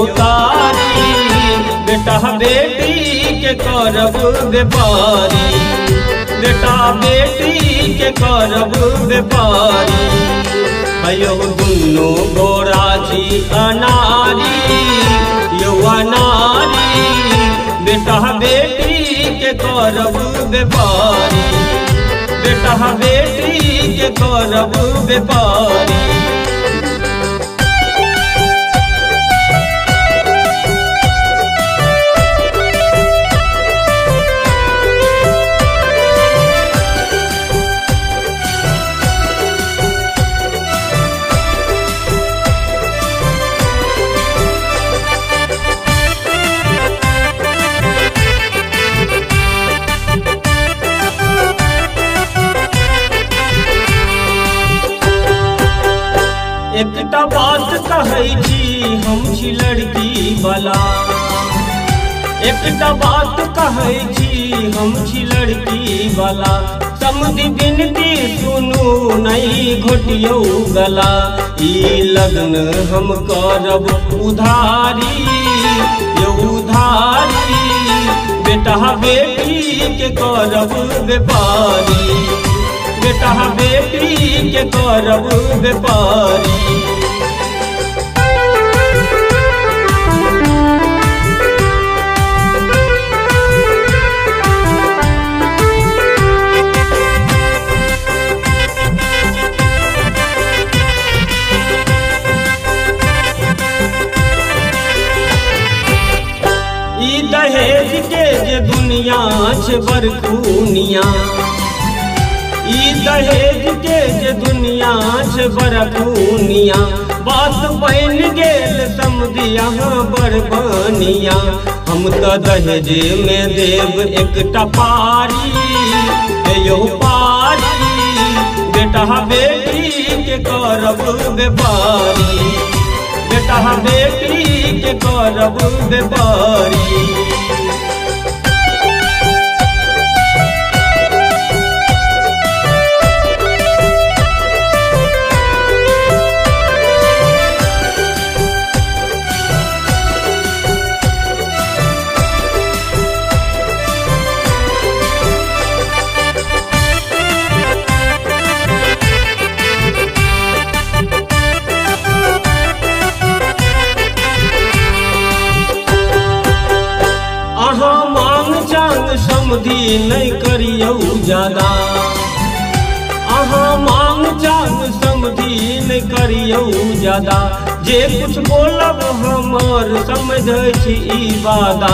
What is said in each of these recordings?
उतारी, बेटा बेटी के करब व्यापारी, बेटा बेटी के करब व्यापारी। अयो दुनो गोरा जी अनारी, यो अनारी, बेटा बेटी के करब व्यापारी, बेटा बेटी के करब व्यापारी। एकटा बात कहै छी हम छी लड़की वाला, एकटा बात कहै छी हम छी लड़की वाला। समधि बिनती सुनू नहीं घोटियो गला, ई लगन हम करब उधारी, यो उधारी, बेटा बेटी के करब व्यापारी, बेटा बेटी के करब व्यापारी। ई दहेज के जे दुनिया छे बरकुनिया, ई दहेज के जे दुनिया छे बरकुनिया। बात बन गेल समझी यहाँ बड़बनिया, हम तो दहेज में देव एकटा पारी, यो पारी, बेटा बेटी के करब व्यापारी, बेटा बेटी के करब व्यापारी। समधि नहीं करियो ज्यादा, अहाँ मांग चांग समधि नहीं करियो ज्यादा। जे कुछ बोलब हमर समझ छी ई वादा,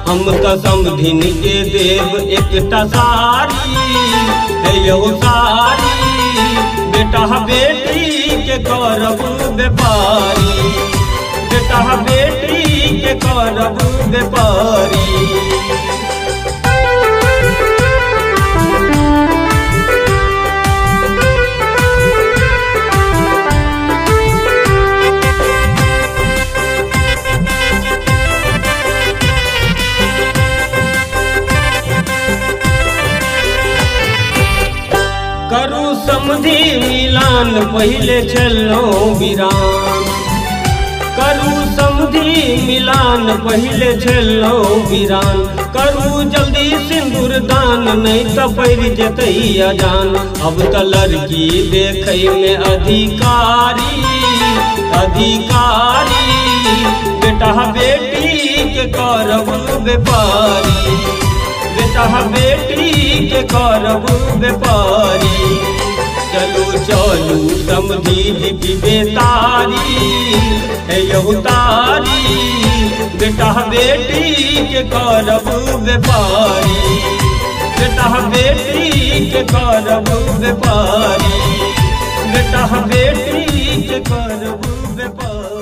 हम तो समधिन के देव एकटा सारी, यो सारी, बेटा बेटी के करब व्यापारी, बेटा बेटी के करब व्यापारी। करू समधि मिलान पहले चलो वीरान, करू समधि मिलान पहले चलो वीरान। करू जल्दी सिंदूर दान नहीं तो पैर जतै अजान। अब तो लड़की देखै में अधिकारी, अधिकारी, बेटा बेटी के करब व्यापारी, बेटा बेटी के करब व्यापारी। चलू चलू समधि जी बेतारी, यो तारी, बेटा बेटी के करब व्यापारी, बेटा बेटी के करब व्यापारी, बेटा बेटी के करब व्यापारी।